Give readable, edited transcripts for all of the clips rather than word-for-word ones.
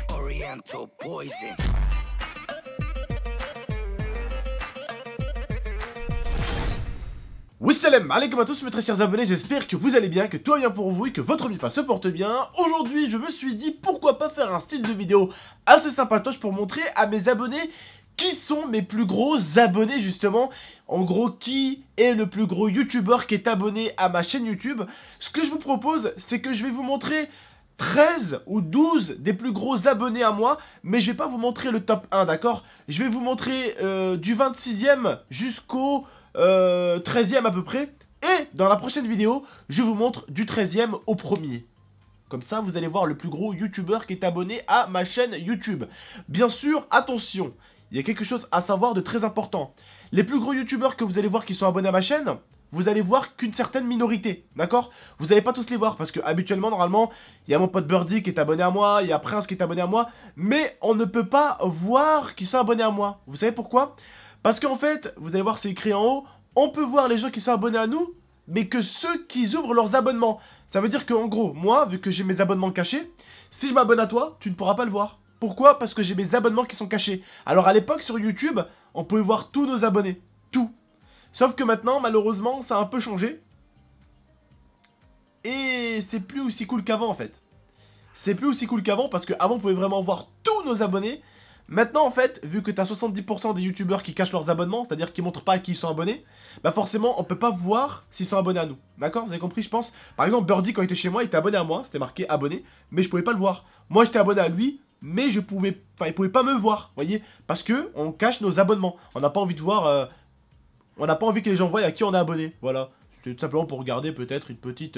Oriental poison. Wassalam alaikum à tous mes très chers abonnés, j'espère que vous allez bien, que tout va bien pour vous et que votre MIFA se porte bien. Aujourd'hui je me suis dit pourquoi pas faire un style de vidéo assez sympatoche pour montrer à mes abonnés qui sont mes plus gros abonnés justement. En gros, qui est le plus gros youtubeur qui est abonné à ma chaîne YouTube. Ce que je vous propose, c'est que je vais vous montrer 13 ou 12 des plus gros abonnés à moi, mais je vais pas vous montrer le top 1, d'accord? Je vais vous montrer du 26e jusqu'au 13e à peu près. Et dans la prochaine vidéo, je vous montre du 13e au 1er. Comme ça, vous allez voir le plus gros youtubeur qui est abonné à ma chaîne YouTube. Bien sûr, attention, il y a quelque chose à savoir de très important. Les plus gros youtubeurs que vous allez voir qui sont abonnés à ma chaîne, vous allez voir qu'une certaine minorité, d'accord? Vous n'allez pas tous les voir parce que habituellement, normalement, il y a mon pote Birdie qui est abonné à moi, il y a Prince qui est abonné à moi, mais on ne peut pas voir qui sont abonnés à moi. Vous savez pourquoi? Parce qu'en fait, vous allez voir, c'est écrit en haut, on peut voir les gens qui sont abonnés à nous, mais que ceux qui ouvrent leurs abonnements. Ça veut dire qu'en gros, moi, vu que j'ai mes abonnements cachés, si je m'abonne à toi, tu ne pourras pas le voir. Pourquoi? Parce que j'ai mes abonnements qui sont cachés. Alors à l'époque, sur YouTube, on pouvait voir tous nos abonnés. Tout. Sauf que maintenant, malheureusement, ça a un peu changé. Et c'est plus aussi cool qu'avant, en fait. C'est plus aussi cool qu'avant, parce qu'avant, on pouvait vraiment voir tous nos abonnés. Maintenant, en fait, vu que tu as 70% des youtubeurs qui cachent leurs abonnements, c'est-à-dire qui montrent pas à qui ils sont abonnés, bah forcément, on peut pas voir s'ils sont abonnés à nous. D'accord? Vous avez compris, je pense. Par exemple, Birdie, quand il était chez moi, il était abonné à moi, c'était marqué abonné, mais je pouvais pas le voir. Moi, j'étais abonné à lui, mais je pouvais, il pouvait pas me voir, vous voyez? Parce que on cache nos abonnements. On n'a pas envie de voir, on n'a pas envie que les gens voient à qui on est abonné. Voilà. C'est tout simplement pour regarder peut-être une petite...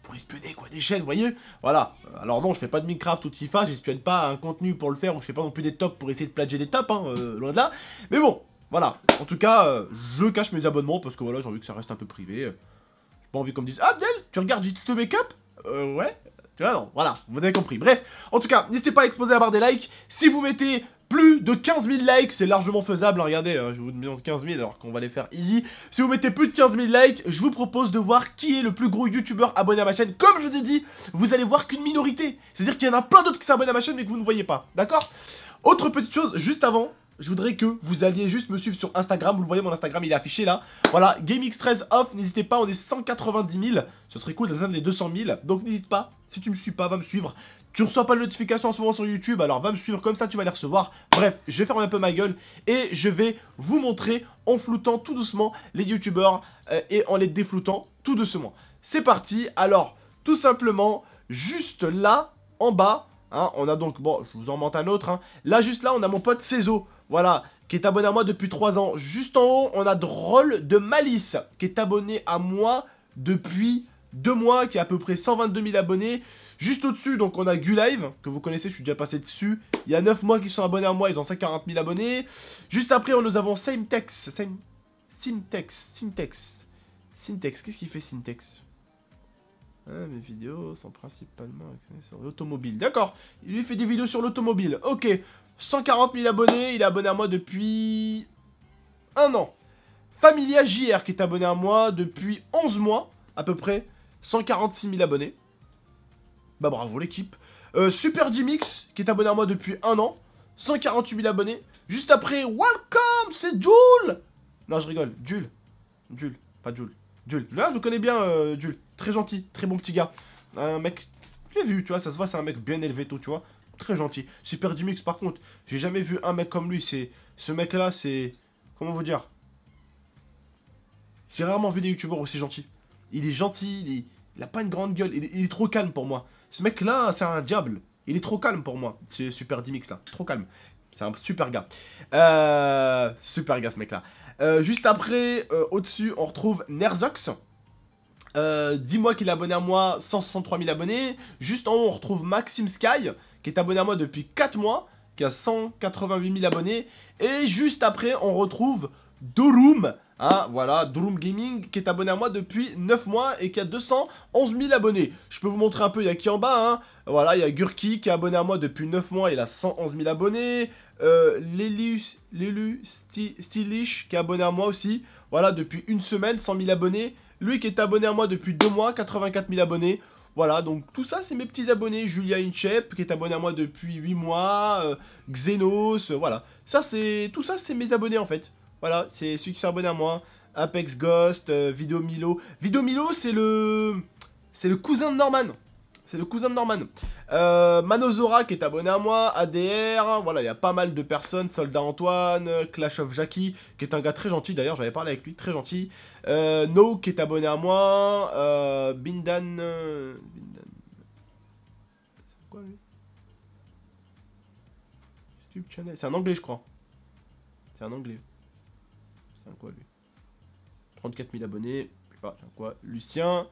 pour espionner quoi, des chaînes, vous voyez? Voilà. Alors non, je fais pas de Minecraft ou de FIFA, j'espionne pas un contenu pour le faire, ou je fais pas non plus des tops pour essayer de plagier des tops, hein, loin de là. Mais bon, voilà. En tout cas, je cache mes abonnements parce que voilà, j'ai envie que ça reste un peu privé. J'ai pas envie qu'on me dise, ah Abdel, tu regardes du tuto make-up? Ouais. Tu vois, non, voilà, vous avez compris. Bref, en tout cas, n'hésitez pas à exploser la barre des likes. Si vous mettez plus de 15 000 likes, c'est largement faisable, hein, regardez, je vous demande 15 000 alors qu'on va les faire easy. Si vous mettez plus de 15 000 likes, je vous propose de voir qui est le plus gros youtubeur abonné à ma chaîne. Comme je vous ai dit, vous allez voir qu'une minorité. C'est-à-dire qu'il y en a plein d'autres qui s'abonnent à ma chaîne mais que vous ne voyez pas, d'accord? Autre petite chose, juste avant, je voudrais que vous alliez juste me suivre sur Instagram. Vous le voyez, mon Instagram il est affiché là. Voilà, GameX13 off, n'hésitez pas, on est 190 000. Ce serait cool d'atteindre les 200 000. Donc n'hésite pas, si tu me suis pas, va me suivre. Tu reçois pas de notification en ce moment sur YouTube, alors va me suivre, comme ça tu vas les recevoir. Bref, je vais fermer un peu ma gueule et je vais vous montrer en floutant tout doucement les youtubeurs et en les défloutant tout doucement. C'est parti, alors tout simplement, juste là, en bas, hein, on a donc, bon, je vous en montre un autre, hein. Là, juste là, on a mon pote Cézo, voilà, qui est abonné à moi depuis 3 ans. Juste en haut, on a Droll de Malice, qui est abonné à moi depuis 2 mois, qui a à peu près 122 000 abonnés. Juste au-dessus, donc on a Gulive, que vous connaissez, je suis déjà passé dessus. Il y a 9 mois qui sont abonnés à moi, ils ont 140 000 abonnés. Juste après, nous avons Syntex. Syntex, qu'est-ce qu'il fait Syntex? Ah, mes vidéos sont principalement sur l'automobile. D'accord, il lui fait des vidéos sur l'automobile. Ok, 140 000 abonnés, il est abonné à moi depuis 1 an. Familia JR qui est abonné à moi depuis 11 mois, à peu près 146 000 abonnés. Bah bravo l'équipe. Super Jimix qui est abonné à moi depuis 1 an, 148 000 abonnés. Juste après, welcome, c'est Jules. Non, je rigole, Jules, pas Jules. Jules, là je le connais bien, Jules. Très gentil, très bon petit gars. Un mec, je l'ai vu, tu vois, ça se voit, c'est un mec bien élevé, tout, tu vois. Très gentil. Super Jimix, par contre, j'ai jamais vu un mec comme lui. Ce mec-là, c'est... Comment vous dire? J'ai rarement vu des youtubeurs aussi gentils. Il est gentil, il a pas une grande gueule, il est trop calme pour moi. Ce mec-là, c'est un diable. Il est trop calme pour moi, ce Super Jimix là. Trop calme. C'est un super gars. Super gars, ce mec-là. Juste après, au-dessus, on retrouve Nerzox. 10 mois qu'il est abonné à moi, 163 000 abonnés. Juste en haut, on retrouve Maxime Sky, qui est abonné à moi depuis 4 mois, qui a 188 000 abonnés. Et juste après, on retrouve Dorum. Hein, voilà, Dorum Gaming qui est abonné à moi depuis 9 mois et qui a 211 000 abonnés. Je peux vous montrer un peu, il y a qui en bas, hein. Voilà, il y a Gurki qui est abonné à moi depuis 9 mois, il a 111 000 abonnés. Lélu Stylish qui est abonné à moi aussi, voilà, depuis 1 semaine, 100 000 abonnés. Lui qui est abonné à moi depuis 2 mois, 84 000 abonnés. Voilà, donc tout ça, c'est mes petits abonnés. Julia Inchep, qui est abonné à moi depuis 8 mois. Xenos, voilà. Tout ça, c'est mes abonnés, en fait. Voilà, c'est ceux qui sont abonnés à moi. Apex Ghost, Video Milo. Video Milo, c'est le cousin de Norman. C'est le cousin de Norman. Manozora qui est abonné à moi, ADR, voilà, il y a pas mal de personnes, Soldat Antoine, Clash of Jackie, qui est un gars très gentil, d'ailleurs, j'avais parlé avec lui, très gentil. No qui est abonné à moi, Bindan... C'est quoi lui? YouTube channel, c'est un anglais je crois. C'est un anglais. C'est un quoi lui? 34 000 abonnés, je sais pas, c'est un quoi? Lucien,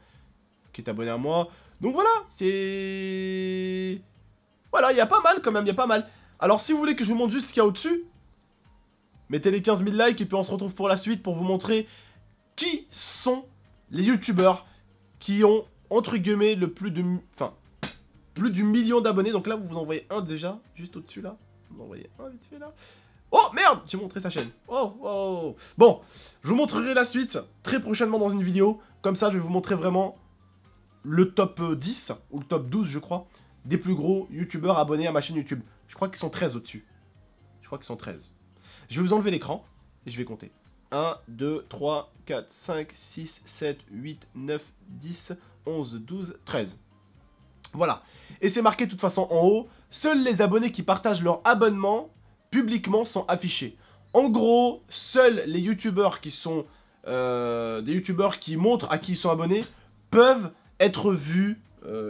qui est abonné à moi. Donc voilà, c'est... Voilà, il y a pas mal quand même, il y a pas mal. Alors si vous voulez que je vous montre juste ce qu'il y a au-dessus, mettez les 15 000 likes et puis on se retrouve pour la suite pour vous montrer qui sont les youtubeurs qui ont, entre guillemets, plus du million d'abonnés. Donc là, vous vous envoyez un déjà, juste au-dessus là. Vous envoyez un vite fait là. Oh merde, j'ai montré sa chaîne. Oh. Bon, je vous montrerai la suite très prochainement dans une vidéo. Comme ça, je vais vous montrer vraiment le top 10, ou le top 12 je crois, des plus gros youtubeurs abonnés à ma chaîne YouTube. Je crois qu'ils sont 13 au-dessus. Je crois qu'ils sont 13. Je vais vous enlever l'écran et je vais compter. 1, 2, 3, 4, 5, 6, 7, 8, 9, 10, 11, 12, 13. Voilà. Et c'est marqué de toute façon en haut, seuls les abonnés qui partagent leur abonnement publiquement sont affichés. En gros, seuls les youtubeurs qui sont des youtubeurs qui montrent à qui ils sont abonnés peuvent être vus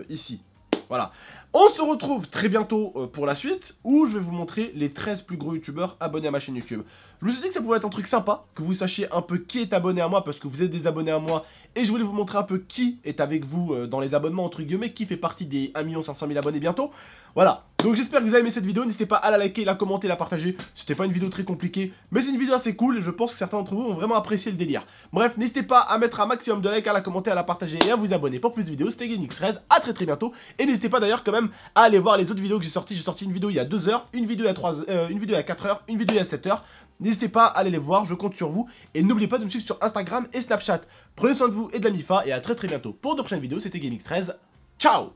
ici. Voilà. On se retrouve très bientôt pour la suite, où je vais vous montrer les 13 plus gros youtubeurs abonnés à ma chaîne YouTube. Je me suis dit que ça pouvait être un truc sympa, que vous sachiez un peu qui est abonné à moi, parce que vous êtes des abonnés à moi, et je voulais vous montrer un peu qui est avec vous dans les abonnements, entre guillemets, qui fait partie des 1 500 000 abonnés bientôt. Voilà. Donc j'espère que vous avez aimé cette vidéo, n'hésitez pas à la liker, la commenter, la partager. C'était pas une vidéo très compliquée, mais c'est une vidéo assez cool, et je pense que certains d'entre vous ont vraiment apprécié le délire. Bref, n'hésitez pas à mettre un maximum de likes, à la commenter, à la partager, et à vous abonner pour plus de vidéos. C'était GameX13, à très bientôt, et n'hésitez pas d'ailleurs quand même à aller voir les autres vidéos que j'ai sorties. J'ai sorti une vidéo il y a 2 heures, une vidéo il y a une vidéo il y a 4 heures, une vidéo il y a 7 heures. N'hésitez pas à aller les voir, je compte sur vous. Et n'oubliez pas de me suivre sur Instagram et Snapchat. Prenez soin de vous et de la MIFA. Et à très bientôt pour de prochaines vidéos. C'était GameX13. Ciao.